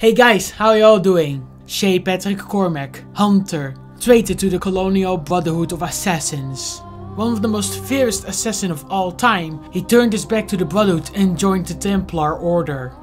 Hey guys, how y'all doing? Shay Cormac, hunter, traitor to the colonial brotherhood of assassins. One of the most fierce assassins of all time, he turned his back to the brotherhood and joined the Templar Order.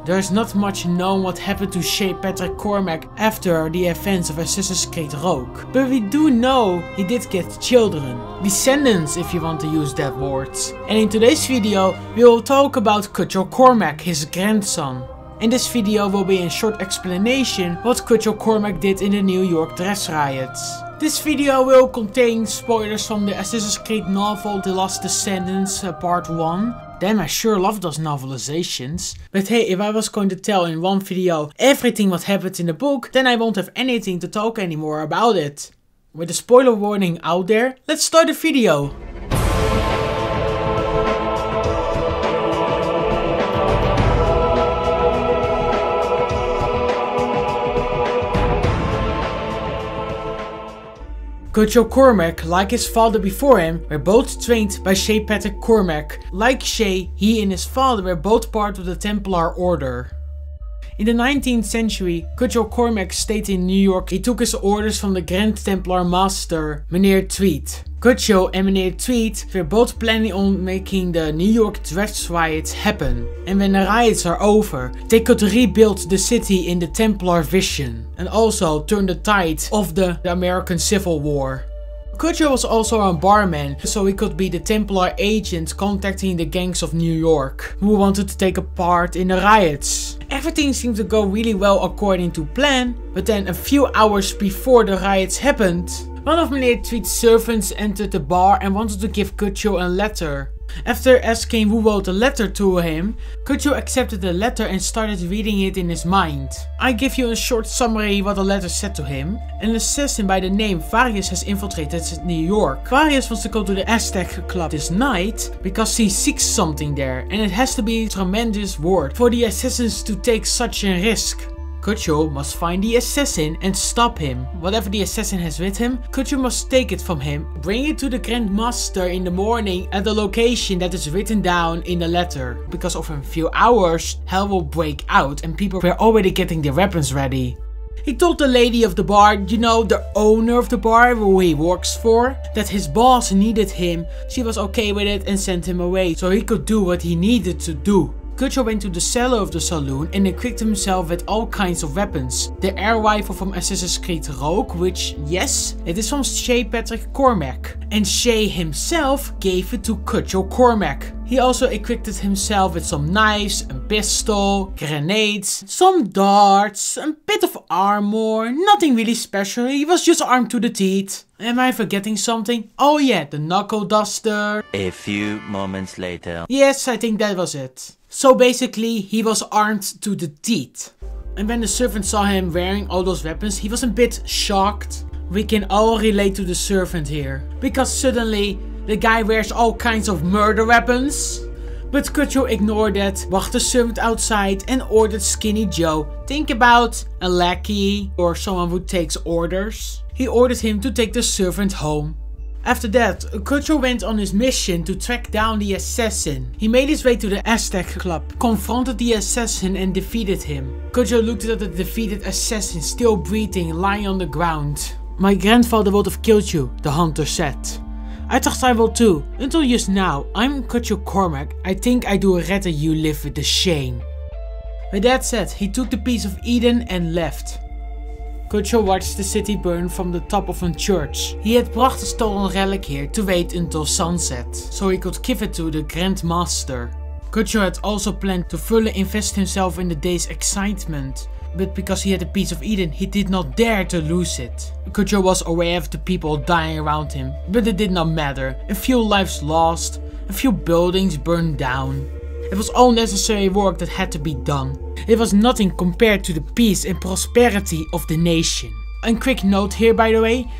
There is not much known what happened to Shay Cormac after the events of Assassin's Creed Rogue, but we do know he did get children, descendants if you want to use that word. And in today's video we will talk about Cormac, his grandson. In this video will be a short explanation what Cormac did in the New York dress riots. This video will contain spoilers from the Assassin's Creed novel The Last Descendants Part 1. Damn, I sure love those novelizations. But hey, if I was going to tell in one video everything what happened in the book, then I won't have anything to talk anymore about it. With the spoiler warning out there, let's start the video. Cormac, like his father before him, were both trained by Shay Cormac. Like Shay, he and his father were both part of the Templar Order. In the 19th century, Cormac stayed in New York. He took his orders from the Grand Templar Master, Meneer Tweed. And Meneer Tweed were both planning on making the New York dress riots happen. And when the riots are over, they could rebuild the city in the Templar vision. And also turn the tide of the American Civil War. Was also a barman, so he could be the Templar agent contacting the gangs of New York, who wanted to take a part in the riots. Everything seemed to go really well according to plan, but then a few hours before the riots happened, one of Meneer Tweed's servants entered the bar and wanted to give a letter. After asking who wrote the letter to him, accepted the letter and started reading it in his mind. I give you a short summary what the letter said to him. An assassin by the name Varius has infiltrated New York. Varius wants to go to the Aztec Club this night because he seeks something there, and it has to be a tremendous reward for the assassins to take such a risk. must find the assassin and stop him. Whatever the assassin has with him, must take it from him, bring it to the Grand Master in the morning at the location that is written down in the letter. Because of a few hours, hell will break out and people were already getting their weapons ready. He told the lady of the bar, you know, the owner of the bar who he works for, that his boss needed him. She was okay with it and sent him away so he could do what he needed to do. Went to the cellar of the saloon and equipped himself with all kinds of weapons. The air rifle from Assassin's Creed Rogue, which, yes, it is from Shay Cormac. And Shay himself gave it to Cormac. He also equipped himself with some knives, a pistol, grenades, some darts, a bit of armor, nothing really special, he was just armed to the teeth. Am I forgetting something? Oh yeah, the knuckle duster. A few moments later. Yes, I think that was it. So basically, he was armed to the teeth. And when the servant saw him wearing all those weapons, he was a bit shocked. We can all relate to the servant here. Because suddenly, the guy wears all kinds of murder weapons. But ignored that, walked the servant outside and ordered Skinny Joe. Think about a lackey or someone who takes orders. He ordered him to take the servant home. After that, went on his mission to track down the assassin. He made his way to the Aztec Club, confronted the assassin and defeated him. Looked at the defeated assassin still breathing, lying on the ground. My grandfather would have killed you, the hunter said. I thought I will too, until just now. I'm Cormac, I think I do rather you live with the shame. With that said, he took the piece of Eden and left. watched the city burn from the top of a church. He had brought the stolen relic here to wait until sunset, so he could give it to the Grand Master. had also planned to further invest himself in the day's excitement, but because he had a piece of Eden, he did not dare to lose it. Was aware of the people dying around him, but it did not matter. A few lives lost, a few buildings burned down. It was all necessary work that had to be done. It was nothing compared to the peace and prosperity of the nation. A quick note here, by the way,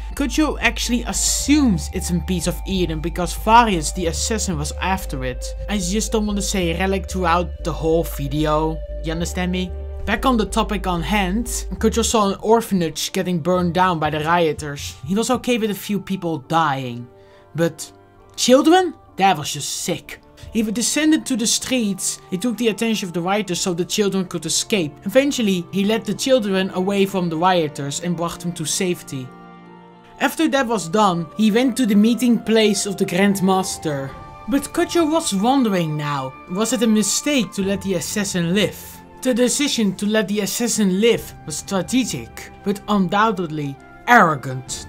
actually assumes it's a piece of Eden because Varius the assassin was after it. I just don't want to say relic throughout the whole video. You understand me? Back on the topic on hand, saw an orphanage getting burned down by the rioters. He was okay with a few people dying. But children? That was just sick. He descended to the streets, he took the attention of the rioters so the children could escape. Eventually, he led the children away from the rioters and brought them to safety. After that was done, he went to the meeting place of the Grand Master. But Kutcho was wondering now, was it a mistake to let the assassin live? The decision to let the assassin live was strategic, but undoubtedly arrogant.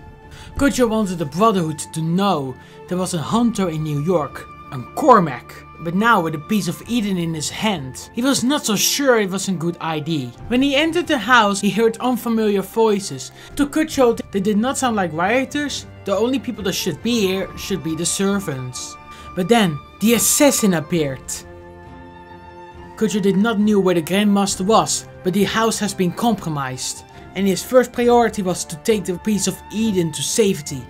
Kutcho wanted the Brotherhood to know there was a hunter in New York, a Cormac, but now with a piece of Eden in his hand, he was not so sure it was a good idea. When he entered the house, he heard unfamiliar voices. To Kutcho, they did not sound like rioters. The only people that should be here should be the servants. But then, the assassin appeared. Kutcho did not know where the Grandmaster was, but the house has been compromised, and his first priority was to take the piece of Eden to safety.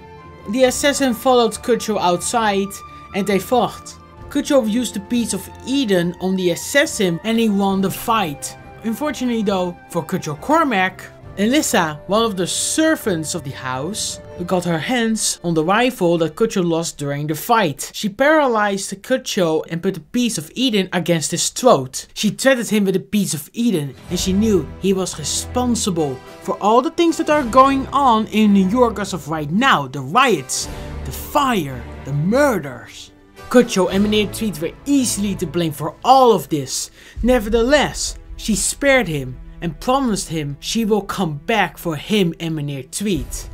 The assassin followed Kutcho outside, and they fought. Kutcho used the piece of Eden on the assassin and he won the fight. Unfortunately though, for Kutcho Cormac, Elissa, one of the servants of the house, got her hands on the rifle that Kutcho lost during the fight. She paralyzed Kutcho and put a piece of Eden against his throat. She threatened him with a piece of Eden and she knew he was responsible for all the things that are going on in New York as of right now. The riots, the fire, the murders. Kutcho and Meneer Tweet were easily to blame for all of this. Nevertheless, she spared him and promised him she will come back for him and Meneer Tweet.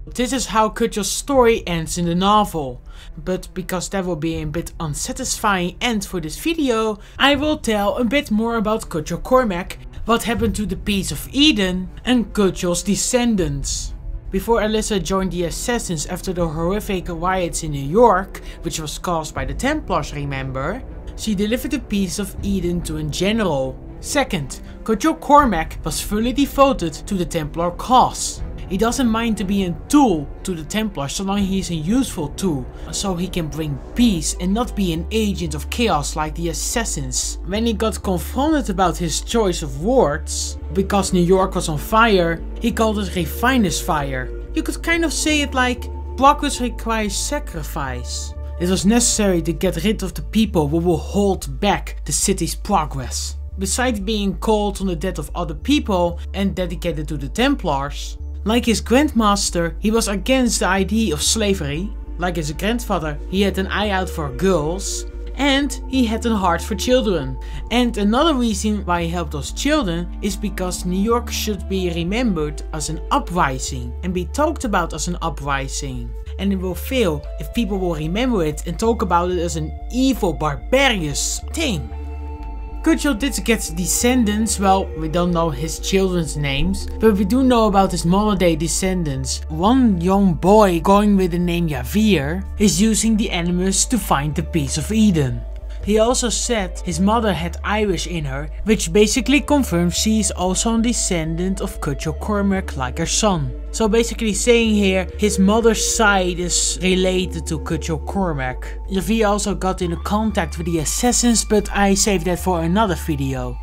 This is how Kutcho's story ends in the novel, but because that will be a bit unsatisfying end for this video, I will tell a bit more about Kutcho Cormac, what happened to the piece of Eden, and Kutcho's descendants. Before Elissa joined the Assassins after the horrific riots in New York, which was caused by the Templars, remember, she delivered a piece of Eden to a general. Second, Kutcho Cormac was fully devoted to the Templar cause. He doesn't mind to be a tool to the Templars so long he is a useful tool, so he can bring peace and not be an agent of chaos like the Assassins. When he got confronted about his choice of words, because New York was on fire, he called it refiner's fire. You could kind of say it like, progress requires sacrifice. It was necessary to get rid of the people who will hold back the city's progress. Besides being cold on the death of other people and dedicated to the Templars, like his grandmaster, he was against the idea of slavery. Like his grandfather, he had an eye out for girls. And he had a heart for children. And another reason why he helped those children is because New York should be remembered as an uprising and be talked about as an uprising. And it will fail if people will remember it and talk about it as an evil, barbarous thing. Kutcho did get descendants. Well, we don't know his children's names, but we do know about his modern day descendants. One young boy going with the name Javier is using the animus to find the piece of Eden. He also said his mother had Irish in her, which basically confirms she is also a descendant of Kutcho Cormac like her son. So basically saying here, his mother's side is related to Kutcho Cormac. Javier also got into contact with the Assassins, but I saved that for another video.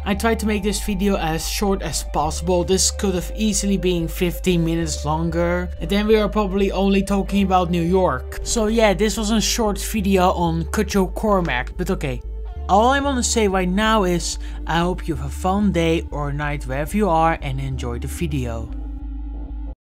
I tried to make this video as short as possible. This could have easily been 15 minutes longer. And then we are probably only talking about New York. So yeah, this was a short video on Kutcho Cormac. But okay, all I want to say right now is I hope you have a fun day or night wherever you are and enjoy the video.